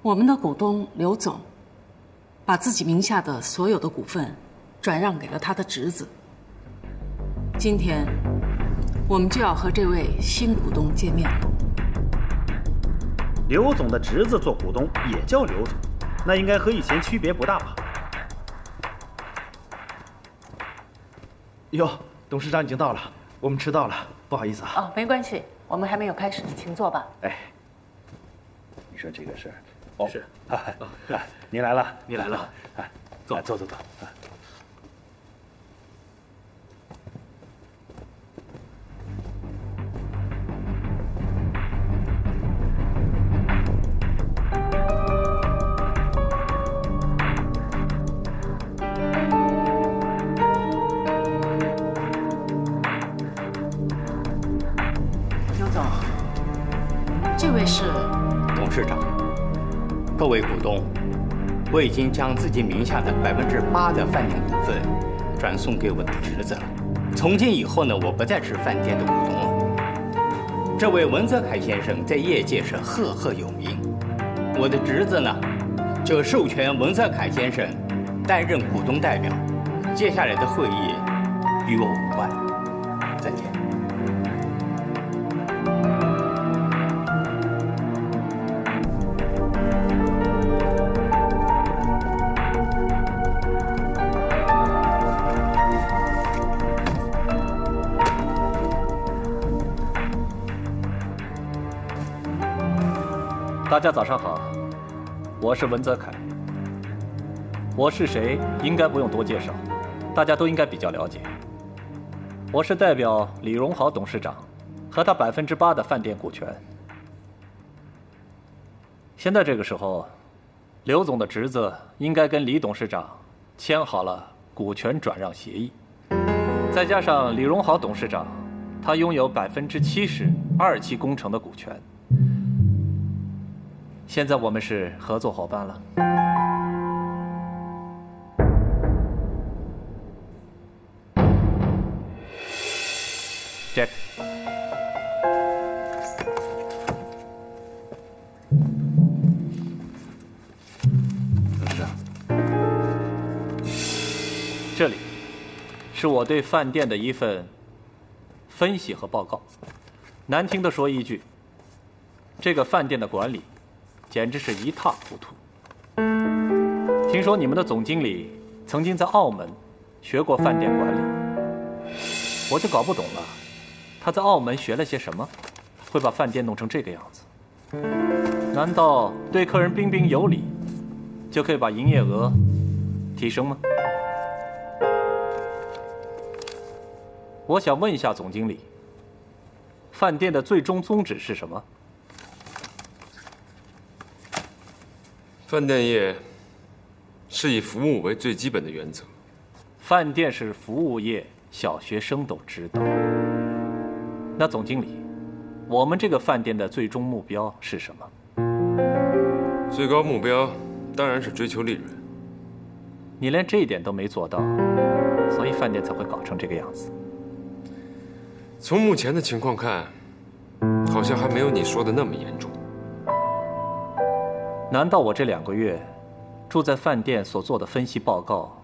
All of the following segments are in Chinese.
我们的股东刘总，把自己名下的所有的股份转让给了他的侄子。今天，我们就要和这位新股东见面了。刘总的侄子做股东也叫刘总，那应该和以前区别不大吧？哟，董事长已经到了，我们迟到了，不好意思啊。哦，没关系，我们还没有开始，请坐吧。哎，你说这个事儿，哦，是，您来了，你来了，坐。刘总，这位是董事长，各位股东，我已经将自己名下的8%的饭店股份转送给我的侄子了。从今以后呢，我不再是饭店的股东了。这位文泽楷先生在业界是赫赫有名，我的侄子呢，就授权文泽楷先生担任股东代表。接下来的会议与我无关。再见。大家早上好，我是文泽楷。我是谁，应该不用多介绍，大家都应该比较了解。我是代表李荣豪董事长和他8%的饭店股权。现在这个时候，刘总的侄子应该跟李董事长签好了股权转让协议，再加上李荣豪董事长，他拥有70%2期工程的股权。现在我们是合作伙伴了。Jack， 董事长，这里是我对饭店的一份分析和报告。难听的说一句，这个饭店的管理简直是一塌糊涂。听说你们的总经理曾经在澳门学过饭店管理，我就搞不懂了，他在澳门学了些什么，会把饭店弄成这个样子？难道对客人彬彬有礼，就可以把营业额提升吗？我想问一下总经理，饭店的最终宗旨是什么？饭店业是以服务为最基本的原则。饭店是服务业，小学生都知道。那总经理，我们这个饭店的最终目标是什么？最高目标当然是追求利润。你连这一点都没做到，所以饭店才会搞成这个样子。从目前的情况看，好像还没有你说的那么严重。难道我这2个月住在饭店所做的分析报告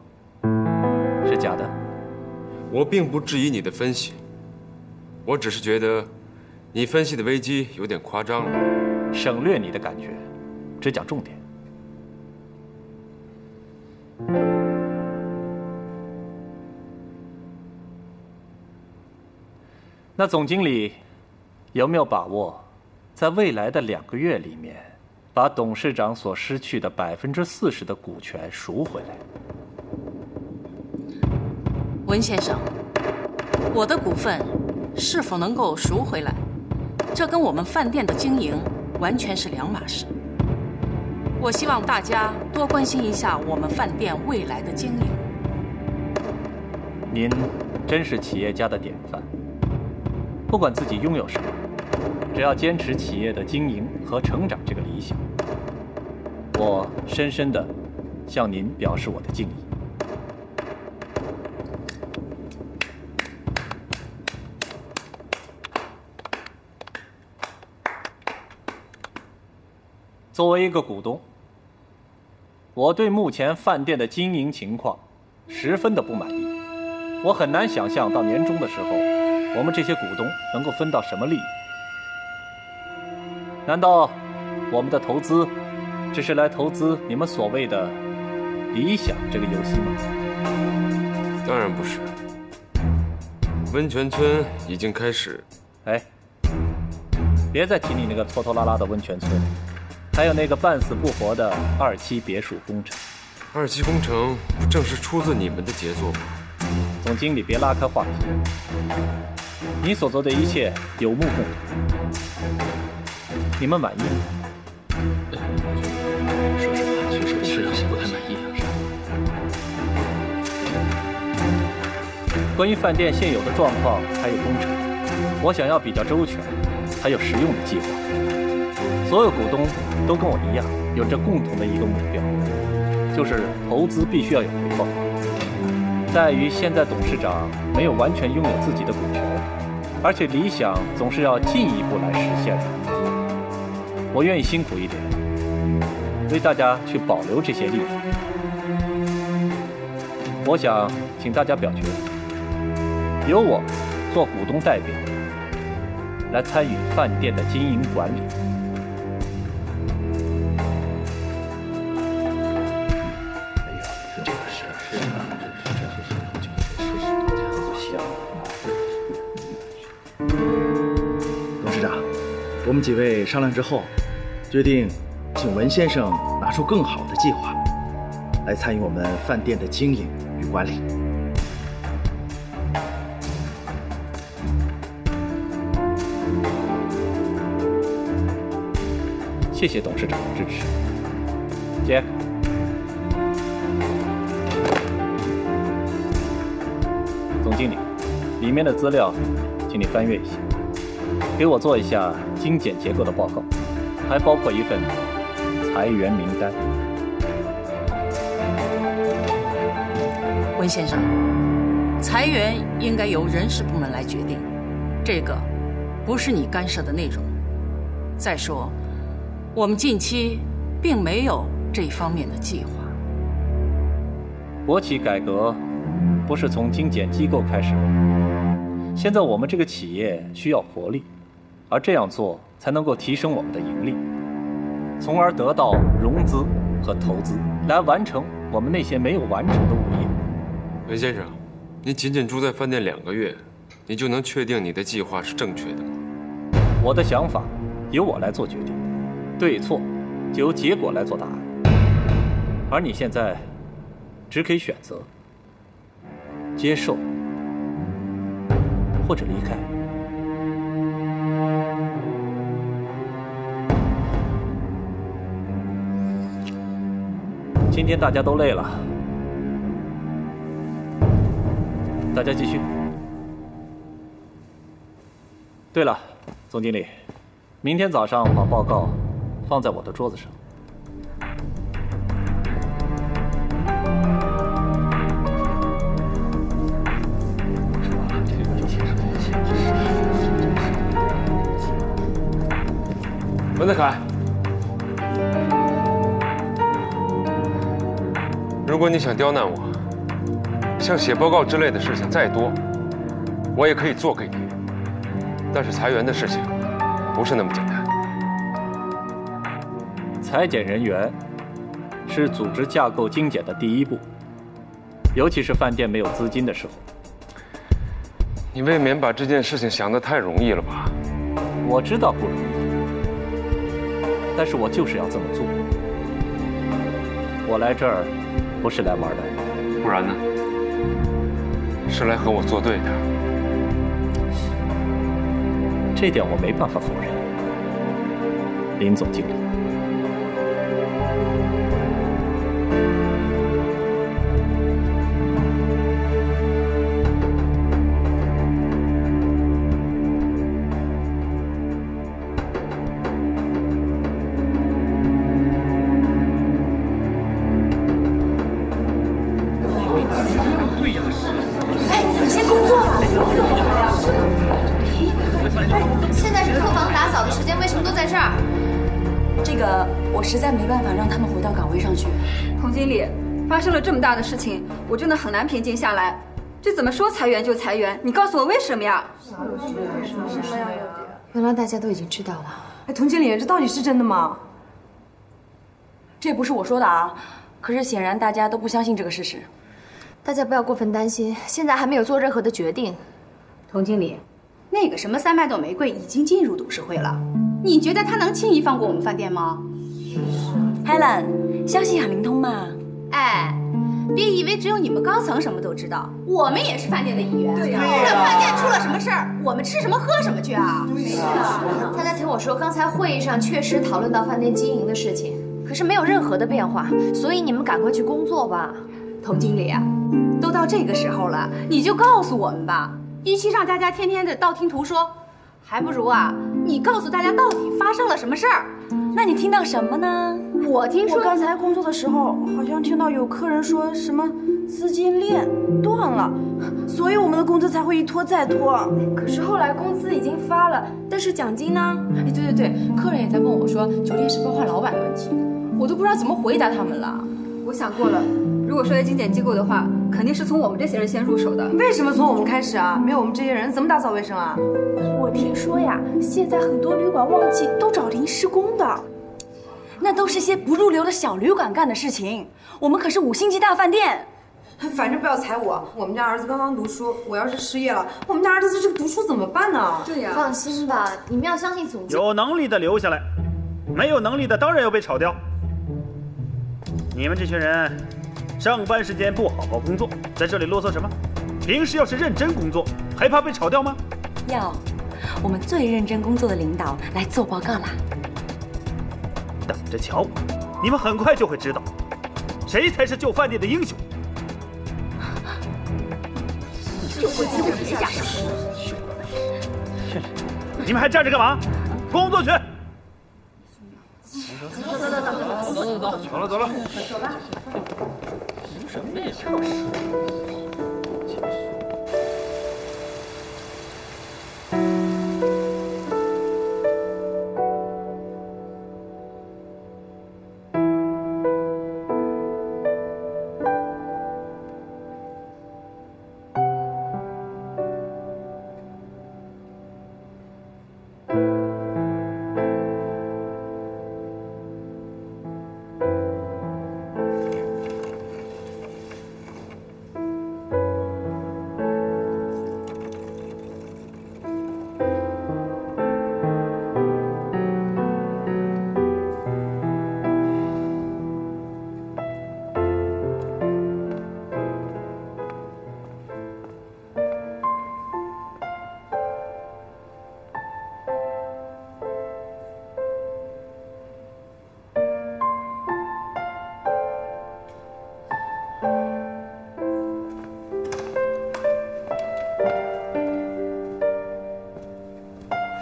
是假的？我并不质疑你的分析，我只是觉得你分析的危机有点夸张了。省略你的感觉，只讲重点。那总经理有没有把握，在未来的2个月里面，把董事长所失去的40%的股权赎回来？文先生，我的股份是否能够赎回来，这跟我们饭店的经营完全是两码事。我希望大家多关心一下我们饭店未来的经营。您真是企业家的典范，不管自己拥有什么，只要坚持企业的经营和成长这个理想，我深深地向您表示我的敬意。作为一个股东，我对目前饭店的经营情况十分的不满意。我很难想象到年终的时候，我们这些股东能够分到什么利益。难道我们的投资只是来投资你们所谓的理想这个游戏吗？当然不是。温泉村已经开始。哎，别再提你那个拖拖拉拉的温泉村，还有那个半死不活的2期别墅工程。2期工程不正是出自你们的杰作吗？总经理，别拉开话题。你所做的一切有目共睹，你们满意吗？说实话，确实是有些不太满意啊。关于饭店现有的状况还有工程，我想要比较周全，还有实用的计划。所有股东都跟我一样，有着共同的一个目标，就是投资必须要有回报。在于现在董事长没有完全拥有自己的股权，而且理想总是要进一步来实现的。我愿意辛苦一点，为大家去保留这些利益。我想请大家表决，由我做股东代表，来参与饭店的经营管理。董事长，我们几位商量之后，决定请文先生拿出更好的计划，来参与我们饭店的经营与管理。谢谢董事长的支持，杰克。总经理，里面的资料，请你翻阅一下，给我做一下精简结构的报告，还包括一份裁员名单。温先生，裁员应该由人事部门来决定，这个不是你干涉的内容。再说，我们近期并没有这一方面的计划。国企改革不是从精简机构开始吗？现在我们这个企业需要活力，而这样做才能够提升我们的盈利，从而得到融资和投资，来完成我们那些没有完成的物业。文先生，你仅仅住在饭店2个月，你就能确定你的计划是正确的吗？我的想法由我来做决定，对错就由结果来做答案，而你现在只可以选择接受或者离开。今天大家都累了，大家继续。对了，总经理，明天早上把报告放在我的桌子上。文德凯，如果你想刁难我，像写报告之类的事情再多，我也可以做给你。但是裁员的事情不是那么简单。裁减人员是组织架构精简的第一步，尤其是饭店没有资金的时候。你未免把这件事情想得太容易了吧？我知道不容易，但是我就是要这么做。我来这儿不是来玩的，不然呢？是来和我作对的。这点我没办法否认，林总经理。现在是客房打扫的时间，为什么都在这儿？这个，我实在没办法让他们回到岗位上去。童经理，发生了这么大的事情，我真的很难平静下来。这怎么说裁员就裁员？你告诉我为什么呀？原来大家都已经知道了。哎，童经理，这到底是真的吗？这不是我说的啊，可是显然大家都不相信这个事实。大家不要过分担心，现在还没有做任何的决定。童经理，那个什么三脉斗玫瑰已经进入董事会了，你觉得他能轻易放过我们饭店吗？ Helen， 相信下灵通嘛。哎，别以为只有你们高层什么都知道，我们也是饭店的一员。对呀，那饭店出了什么事儿，我们吃什么喝什么去啊？是啊，大家听我说，刚才会议上确实讨论到饭店经营的事情，可是没有任何的变化，所以你们赶快去工作吧。童经理啊，都到这个时候了，你就告诉我们吧。与其让大家天天的道听途说，还不如啊，你告诉大家到底发生了什么事儿。那你听到什么呢？我听说，我刚才工作的时候，好像听到有客人说什么资金链断了，所以我们的工资才会一拖再拖。可是后来工资已经发了，但是奖金呢？哎，对，客人也在问我说，酒店是不是换老板的问题？我都不知道怎么回答他们了。我想过了，如果说要精简机构的话，肯定是从我们这些人先入手的。为什么从我们开始啊？没有我们这些人怎么打扫卫生啊？我听说呀，现在很多旅馆旺季都找临时工的。那都是些不入流的小旅馆干的事情，我们可是5星级大饭店。反正不要踩我，我们家儿子刚刚读书，我要是失业了，我们家儿子这个读书怎么办呢？对呀，放心吧，你们要相信总监。有能力的留下来，没有能力的当然要被炒掉。你们这群人，上班时间不好好工作，在这里啰嗦什么？平时要是认真工作，还怕被炒掉吗？要，我们最认真工作的领导来做报告啦。等着瞧，你们很快就会知道，谁才是救饭店的英雄。就会机会别下手。你们还站着干嘛？工作去！走了。走吧。什么呀？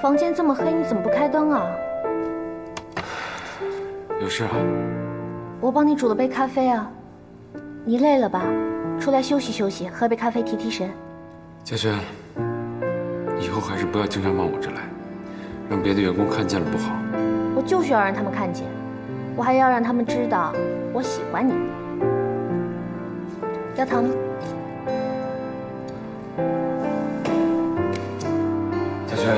房间这么黑，你怎么不开灯啊？有事啊？我帮你煮了杯咖啡啊。你累了吧？出来休息休息，喝杯咖啡提提神。嘉轩，以后还是不要经常往我这来，让别的员工看见了不好。我就是要让他们看见，我还要让他们知道我喜欢你。要糖吗？嘉轩，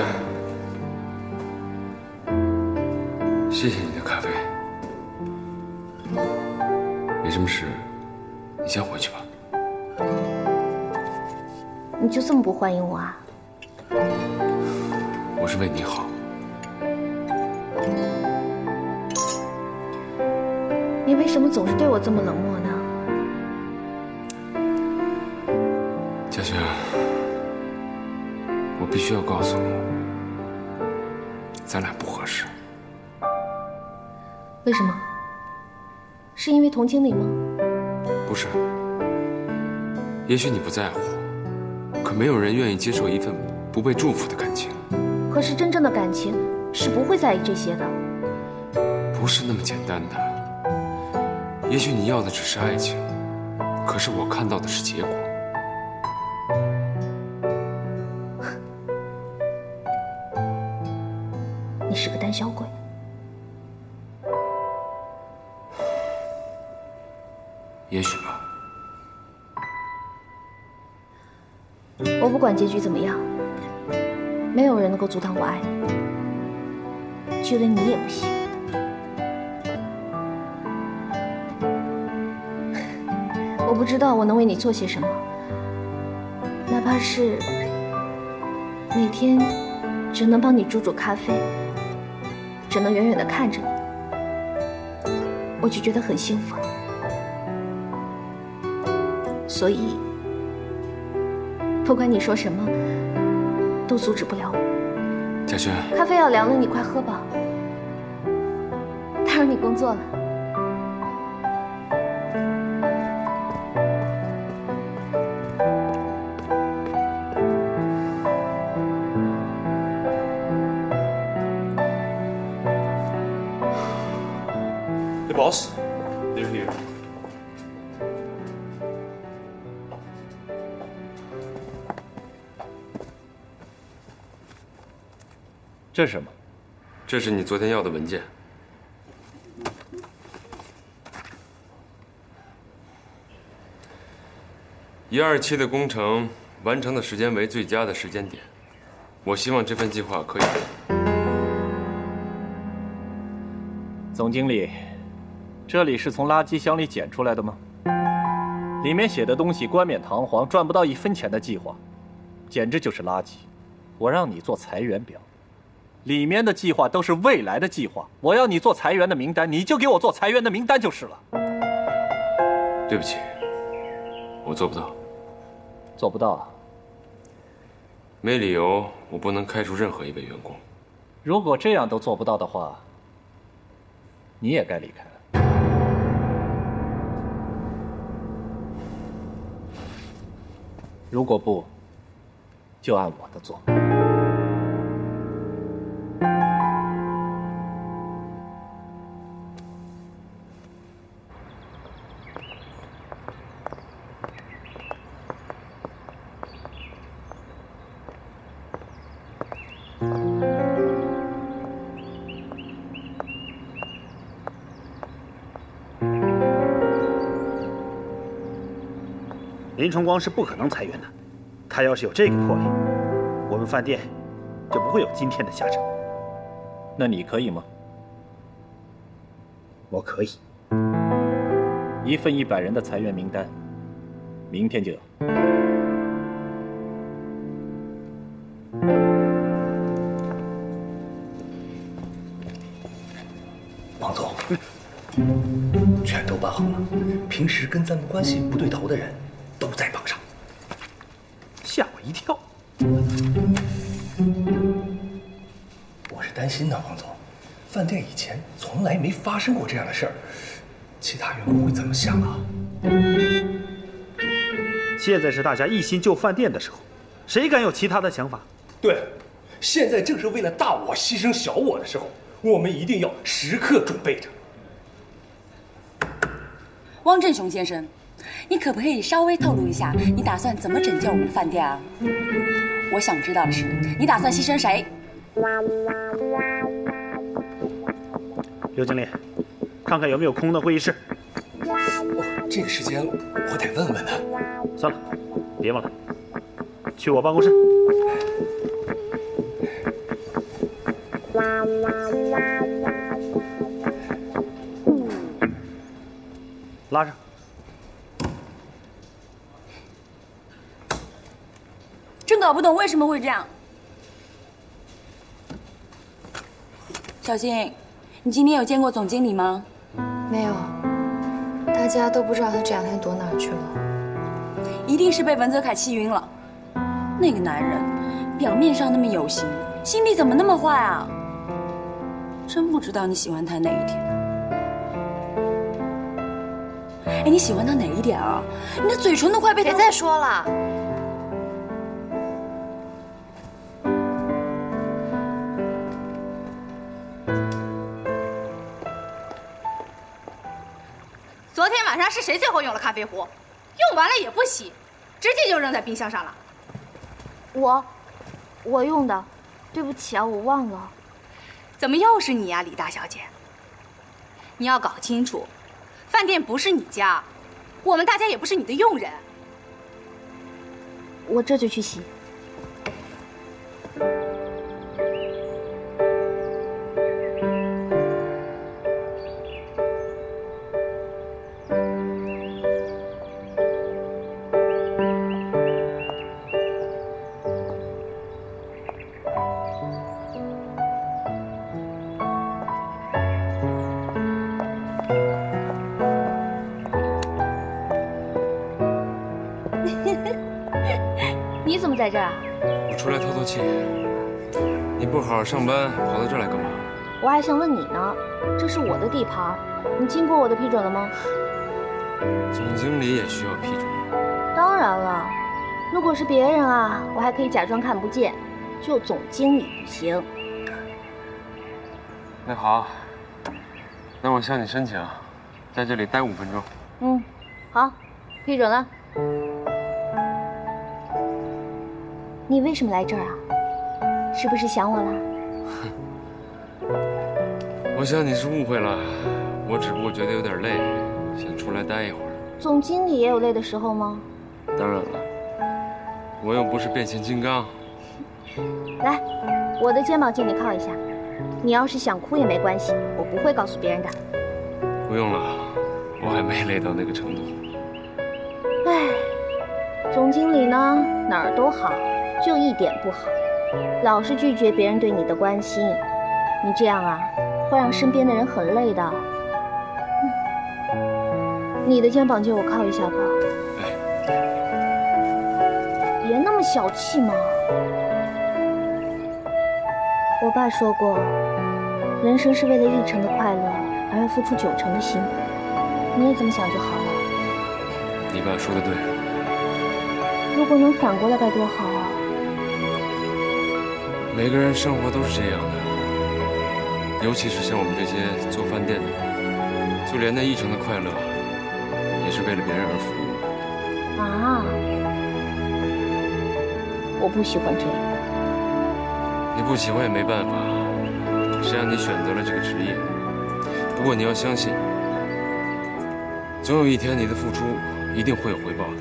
谢谢你的咖啡。没什么事，你先回去吧。你就这么不欢迎我啊？我是为你好。你为什么总是对我这么冷漠呢？嘉轩，我必须要告诉你，咱俩不合适。为什么？是因为童经理吗？不是。也许你不在乎，可没有人愿意接受一份不被祝福的感情。可是真正的感情是不会在意这些的。不是那么简单的。也许你要的只是爱情，可是我看到的是结果。你是个胆小鬼。也许吧。我不管结局怎么样，没有人能够阻挡我爱你，就连你也不行。我不知道我能为你做些什么，哪怕是每天只能帮你煮煮咖啡，只能远远地看着你，我就觉得很幸福了。所以不管你说什么，都阻止不了我。嘉轩，咖啡要凉了，你快喝吧。打扰你工作了。Hey boss, they're here. 这是什么？这是你昨天要的文件。127的工程完成的时间为最佳的时间点，我希望这份计划可以。总经理，这里是从垃圾箱里捡出来的吗？里面写的东西冠冕堂皇，赚不到1分钱的计划，简直就是垃圾。我让你做裁员表。里面的计划都是未来的计划，我要你做裁员的名单，你就给我做裁员的名单就是了。对不起，我做不到。做不到啊？没理由，我不能开除任何一位员工。如果这样都做不到的话，你也该离开了。如果不，就按我的做。林崇光是不可能裁员的，他要是有这个魄力，我们饭店就不会有今天的下场。那你可以吗？我可以。一份100人的裁员名单，明天就有。王总，全都办好了，平时跟咱们关系不对头的人都在榜上。吓我一跳！我是担心呢，王总，饭店以前从来没发生过这样的事儿，其他员工会怎么想啊？现在是大家一心救饭店的时候，谁敢有其他的想法？对，现在正是为了大我牺牲小我的时候，我们一定要时刻准备着。汪振雄先生，你可不可以稍微透露一下，你打算怎么拯救我们的饭店啊？我想知道的是，你打算牺牲谁？刘经理，看看有没有空的会议室。这个时间我得问问呢。算了，别问了，去我办公室。拉上。真搞不懂为什么会这样。小新，你今天有见过总经理吗？没有，大家都不知道他这2天躲哪儿去了。一定是被文泽凯气晕了。那个男人，表面上那么有型，心里怎么那么坏啊？真不知道你喜欢他哪一点。哎，你喜欢他哪一点啊？你的嘴唇都快被他……别再说了。昨天晚上是谁最后用了咖啡壶？用完了也不洗，直接就扔在冰箱上了。我用的，对不起啊，我忘了。怎么又是你呀，李大小姐？你要搞清楚，饭店不是你家，我们大家也不是你的佣人。我这就去洗。你怎么在这儿啊？我出来透透气。你不好好上班，跑到这儿来干嘛？我还想问你呢，这是我的地盘，你经过我的批准了吗？总经理也需要批准。当然了，如果是别人啊，我还可以假装看不见，就总经理不行。那好，那我向你申请，在这里待5分钟。嗯，好，批准了。你为什么来这儿啊？是不是想我了？我想你是误会了，我只不过觉得有点累，想出来待一会儿。总经理也有累的时候吗？当然了，我又不是变形金刚。来，我的肩膀借你靠一下。你要是想哭也没关系，我不会告诉别人的。不用了，我还没累到那个程度。唉，总经理呢，哪儿都好，就一点不好，老是拒绝别人对你的关心。你这样啊，会让身边的人很累的。你的肩膀借我靠一下吧。别那么小气嘛。我爸说过，人生是为了1成的快乐而要付出9成的辛苦。你也这么想就好了。你爸说的对。如果能反过来该多好啊！每个人生活都是这样的，尤其是像我们这些做饭店的人，就连那1成的快乐，也是为了别人而服务。啊！我不喜欢这样。你不喜欢也没办法，谁让你选择了这个职业？不过你要相信，总有一天你的付出一定会有回报的。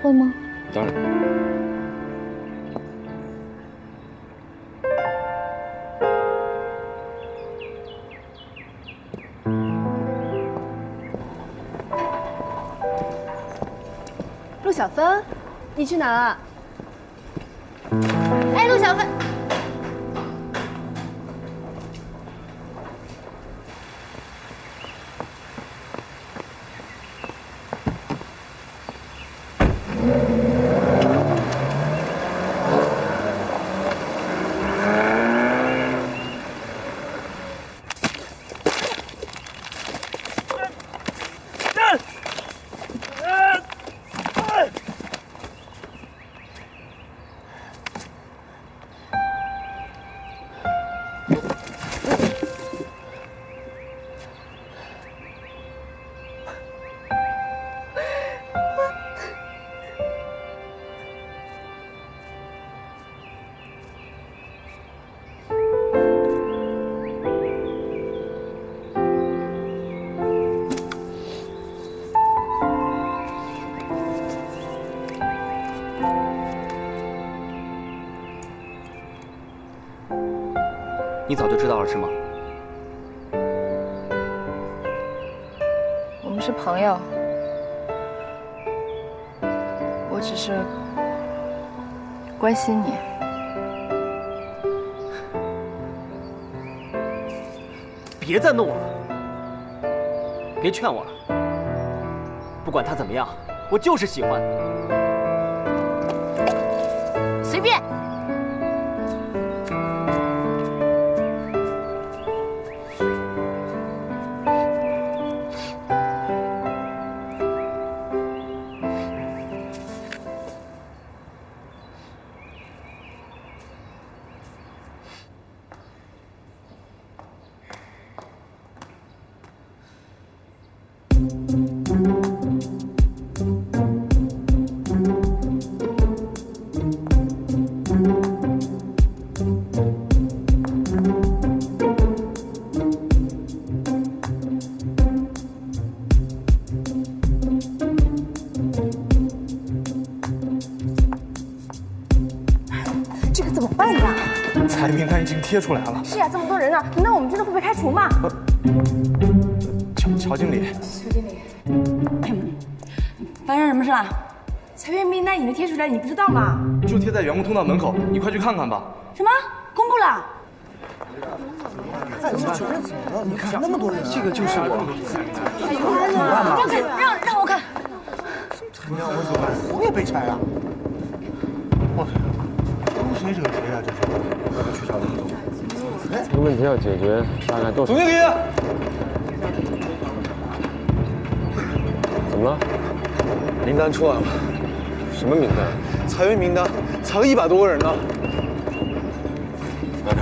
会吗？当然。陆小芬，你去哪了？哎，陆小芬。你早就知道了是吗？我们是朋友，我只是关心你。别再弄了，别劝我了。不管他怎么样，我就是喜欢。随便。裁员名单已经贴出来了。是呀，这么多人呢，难道我们真的会被开除吗？乔经理，乔经理，发生什么事了？裁员名单已经贴出来，你不知道吗？就贴在员工通道门口，你快去看看吧。什么？公布了？你看那么多人，这个就是我。让我看。我也被裁了。哇塞，谁惹谁啊？这是。去找林总。这个问题要解决，大概都是。总经理。怎么了？名单出来了。什么名单？裁员名单，裁了100多个人呢。拿着。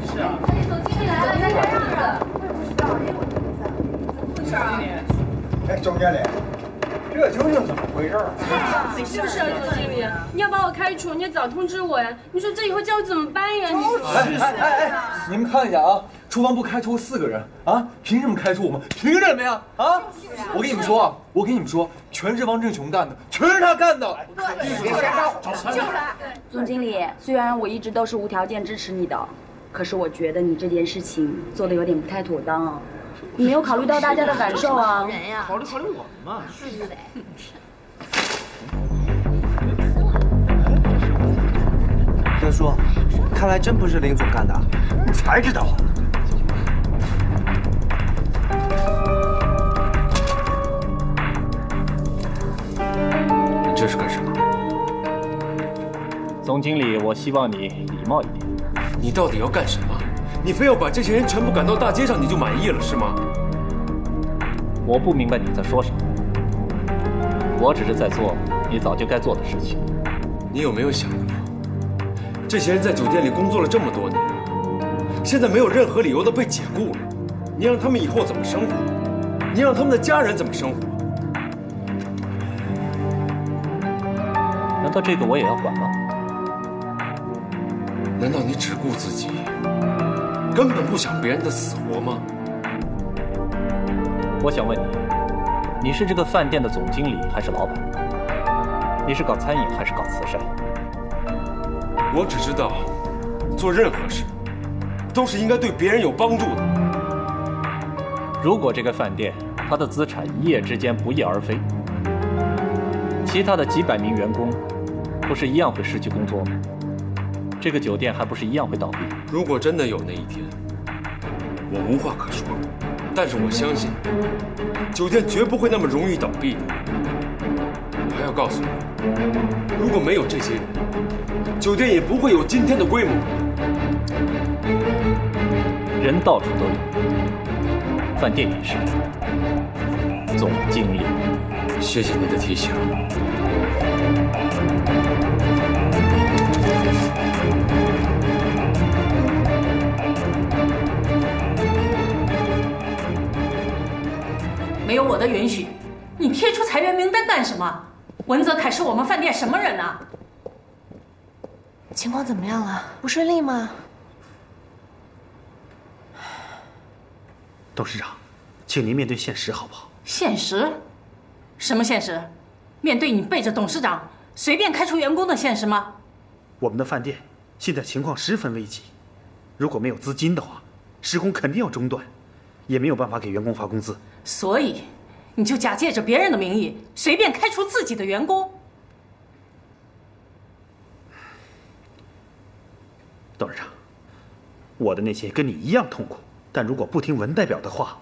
是啊。总经理来了，让着。哎，总经理，这究竟怎么回事？是不是啊，总经理？你要把我开除，你也早通知我呀！你说这以后叫我怎么办呀？你你们看一下啊，厨房部开除4个人啊，凭什么开除我们？凭什么呀？啊！我跟你们说，全是汪正雄干的，全是他干的。总经理，虽然我一直都是无条件支持你的，可是我觉得你这件事情做的有点不太妥当啊。你没有考虑到大家的感受啊！考虑我们嘛。是的。哥叔，看来真不是林总干的。你才知道。你这是干什么？总经理，我希望你礼貌一点。你到底要干什么？你非要把这些人全部赶到大街上，你就满意了是吗？我不明白你在说什么。我只是在做你早就该做的事情。你有没有想过，这些人在酒店里工作了这么多年，现在没有任何理由的被解雇了，你让他们以后怎么生活？你让他们的家人怎么生活？难道这个我也要管吗？难道你只顾自己？根本不想别人的死活吗？我想问你，你是这个饭店的总经理还是老板？你是搞餐饮还是搞慈善？我只知道，做任何事都是应该对别人有帮助的。如果这个饭店它的资产一夜之间不翼而飞，其他的几百名员工不是一样会失去工作吗？这个酒店还不是一样会倒闭？如果真的有那一天，我无话可说。但是我相信，酒店绝不会那么容易倒闭的。我还要告诉你，如果没有这些人，酒店也不会有今天的规模。人到处都有，饭店也是。总经理，谢谢你的提醒。没有我的允许，你贴出裁员名单干什么？文泽凯是我们饭店什么人啊？情况怎么样了？不顺利吗？董事长，请您面对现实好不好？现实？什么现实？面对你背着董事长随便开除员工的现实吗？我们的饭店现在情况十分危急，如果没有资金的话，施工肯定要中断，也没有办法给员工发工资。所以，你就假借着别人的名义，随便开除自己的员工。董事长，我的内心跟你一样痛苦，但如果不听文代表的话，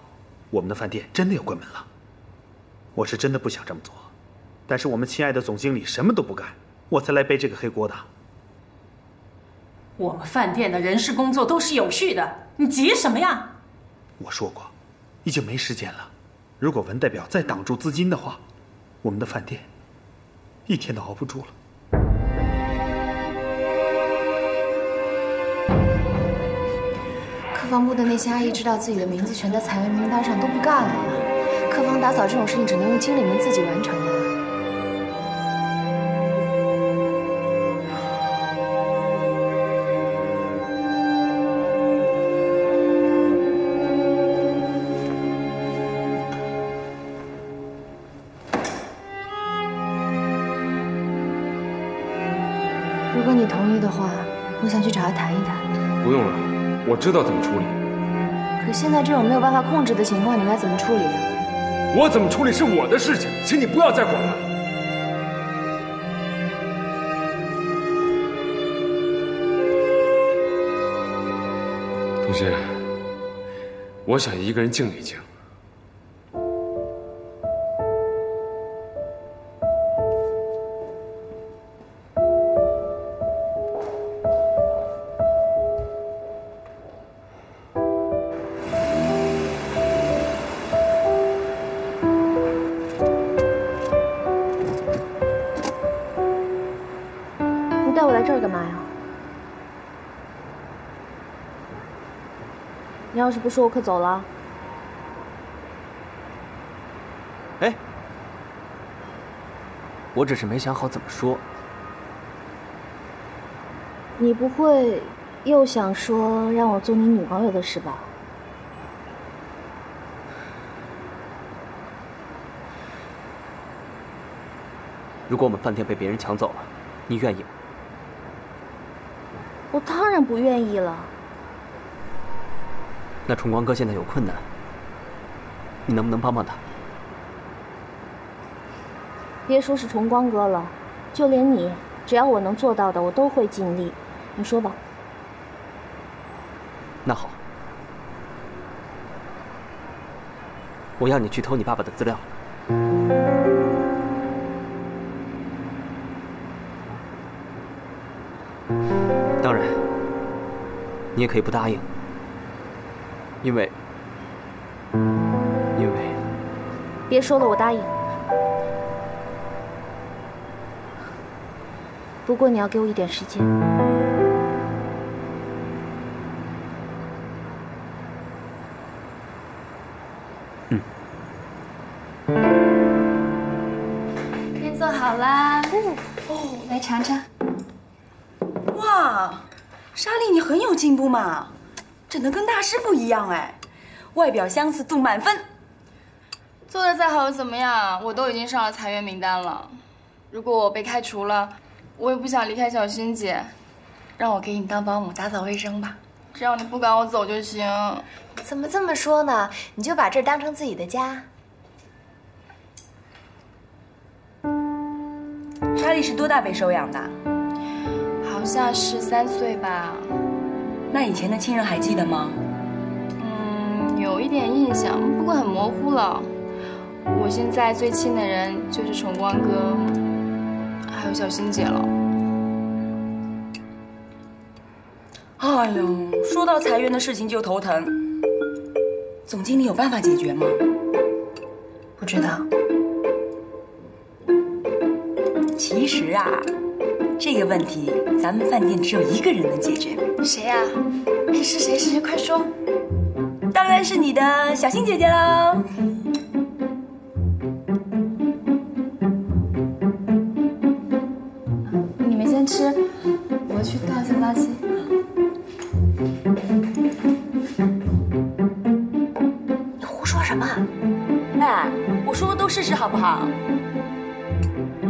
我们的饭店真的要关门了。我是真的不想这么做，但是我们亲爱的总经理什么都不干，我才来背这个黑锅的。我们饭店的人事工作都是有序的，你急什么呀？我说过，已经没时间了。如果文代表再挡住资金的话，我们的饭店一天都熬不住了。客房部的那些阿姨知道自己的名字全在裁员名单上，都不干了。客房打扫这种事情只能用经理们自己完成了。想去找他谈一谈。不用了，我知道怎么处理。可现在这种没有办法控制的情况，你该怎么处理啊？我怎么处理是我的事情，请你不要再管了。同学，我想一个人静一静。你带我来这儿干嘛呀？你要是不说，我可走了。哎，我只是没想好怎么说。你不会又想说让我做你女朋友的事吧？如果我们饭店被别人抢走了，你愿意吗？我当然不愿意了。那崇光哥现在有困难，你能不能帮帮他？别说是崇光哥了，就连你，只要我能做到的，我都会尽力。你说吧。那好，我要你去偷你爸爸的资料。当然，你也可以不答应，因为别说了，我答应。不过你要给我一点时间。面做好啦，来尝尝。哇，莎莉，你很有进步嘛，整得跟大师傅一样哎，外表相似度满分。做的再好又怎么样？我都已经上了裁员名单了。如果我被开除了，我也不想离开小欣姐，让我给你当保姆打扫卫生吧。只要你不赶我走就行。怎么这么说呢？你就把这儿当成自己的家。莎莉是多大被收养的？好像13岁吧。那以前的亲人还记得吗？有一点印象，不过很模糊了。我现在最亲的人就是崇光哥，还有小欣姐了。哎呦，说到裁员的事情就头疼。总经理有办法解决吗？不知道。其实啊，这个问题咱们饭店只有一个人能解决。谁呀？哎，是谁？是谁？快说！当然是你的小欣姐姐喽。你们先吃，我去倒一下垃圾。你胡说什么？哎，我说的都事实好不好？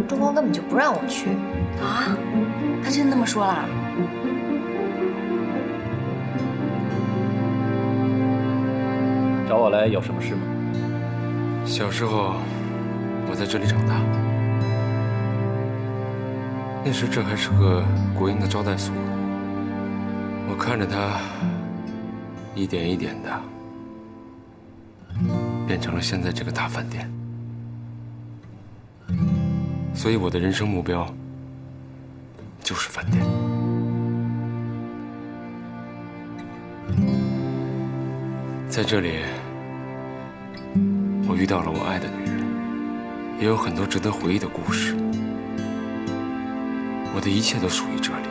中光根本就不让我去。啊？他真的那么说啦？找我来有什么事吗？小时候，我在这里长大。那时这还是个国营的招待所，我看着它一点一点的变成了现在这个大饭店。所以我的人生目标就是饭店。在这里，我遇到了我爱的女人，也有很多值得回忆的故事。我的一切都属于这里。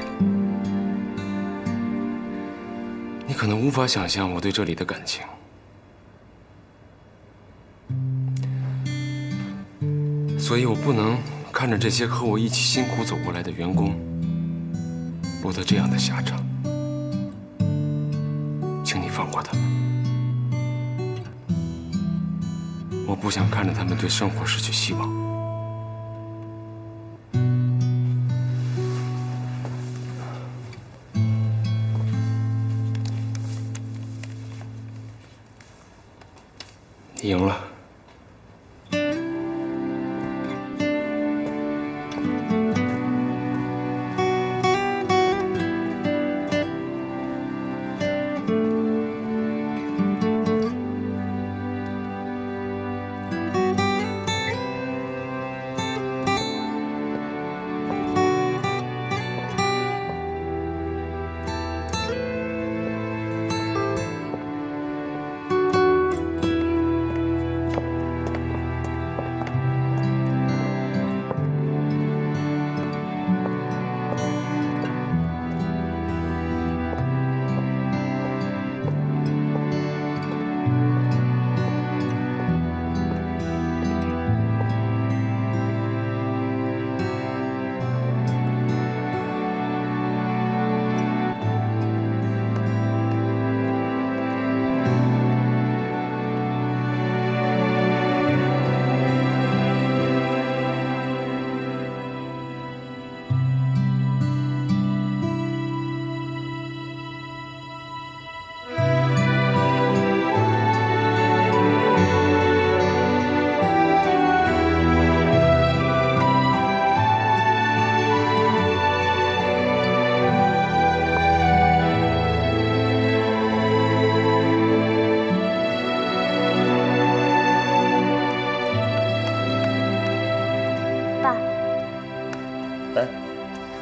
你可能无法想象我对这里的感情。所以我不能看着这些和我一起辛苦走过来的员工落得这样的下场。请你放过他们。我不想看着他们对生活失去希望。你赢了。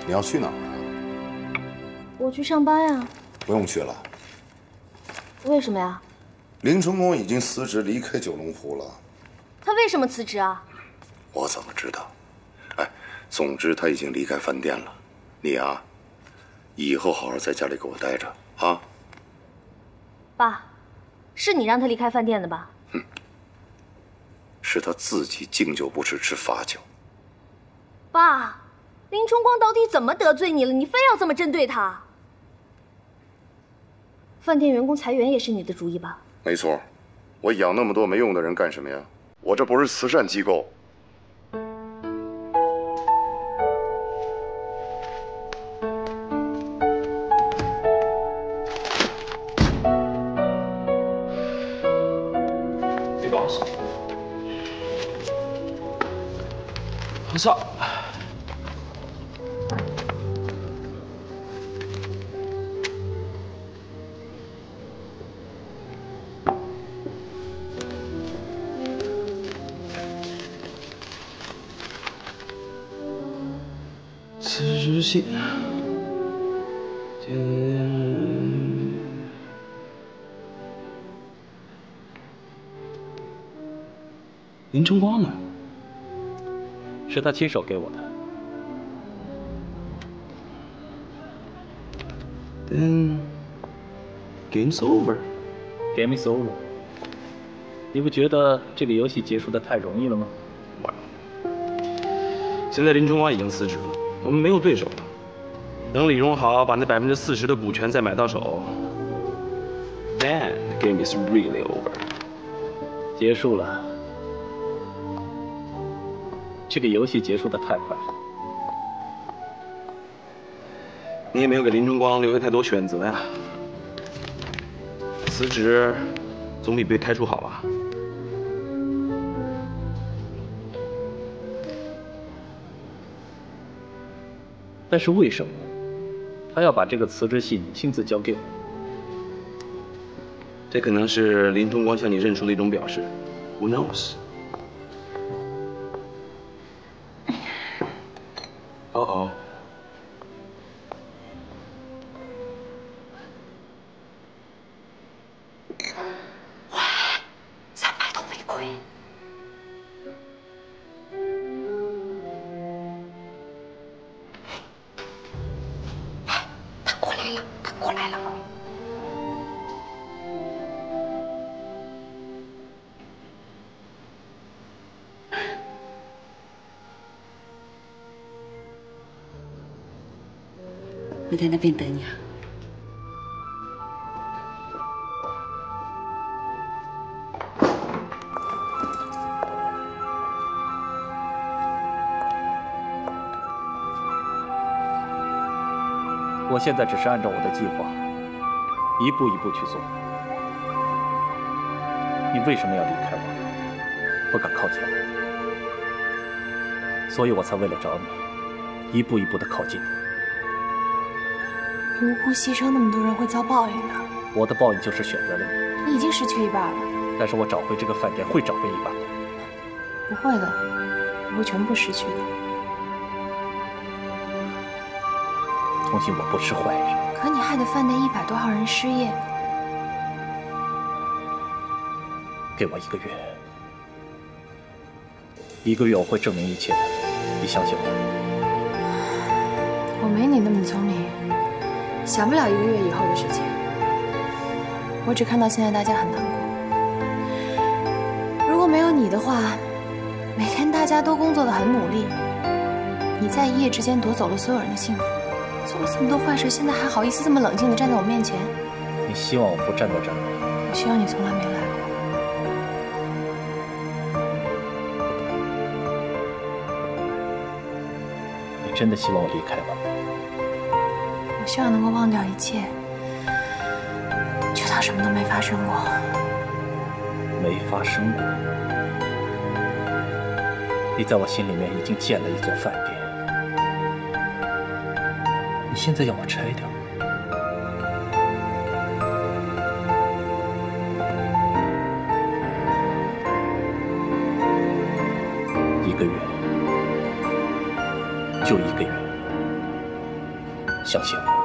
你要去哪儿啊？我去上班呀。不用去了。为什么呀？林春光已经辞职离开九龙湖了。他为什么辞职啊？我怎么知道？哎，总之他已经离开饭店了。你啊，以后好好在家里给我待着啊。爸，是你让他离开饭店的吧？是他自己敬酒不吃吃罚酒。爸。林春光到底怎么得罪你了？你非要这么针对他？饭店员工裁员也是你的主意吧？没错，我养那么多没用的人干什么呀？我这不是慈善机构。李boss，我操！辞职信。林春光呢？是他亲手给我的。Then game's over. Game is over. 你不觉得这个游戏结束的太容易了吗？现在林春光已经辞职了，我们没有对手了。等李荣豪把那40%的股权再买到手 ，then the game is really over. 结束了。这个游戏结束的太快了。你也没有给林春光留下太多选择呀。辞职总比被开除好吧？但是为什么他要把这个辞职信亲自交给我？这可能是林春光向你认输的一种表示。Who knows？ 哦。哇，300朵玫瑰。他过来了，他过来了。我在那边等你啊。我现在只是按照我的计划，一步一步去做。你为什么要离开我，不敢靠近我？所以我才为了找你，一步一步的靠近你。你无辜牺牲那么多人会遭报应的。我的报应就是选择了你。你已经失去一半了。但是我找回这个饭店会找回一半的。不会的，你会全部失去的。同情我不是坏人。可你害得饭店100多号人失业。给我1个月，1个月我会证明一切的，你相信我。我没你那么聪明，想不了1个月以后的事情。我只看到现在大家很难过。如果没有你的话，每天大家都工作得很努力，你在一夜之间夺走了所有人的幸福，做了这么多坏事，现在还好意思这么冷静地站在我面前？你希望我不站在这儿？我希望你从来没来过。你真的希望我离开吗？我希望能够忘掉一切，就当什么都没发生过。没发生过？你在我心里面已经建了一座饭店，你现在要我拆掉？1个月，就1个月，相信我。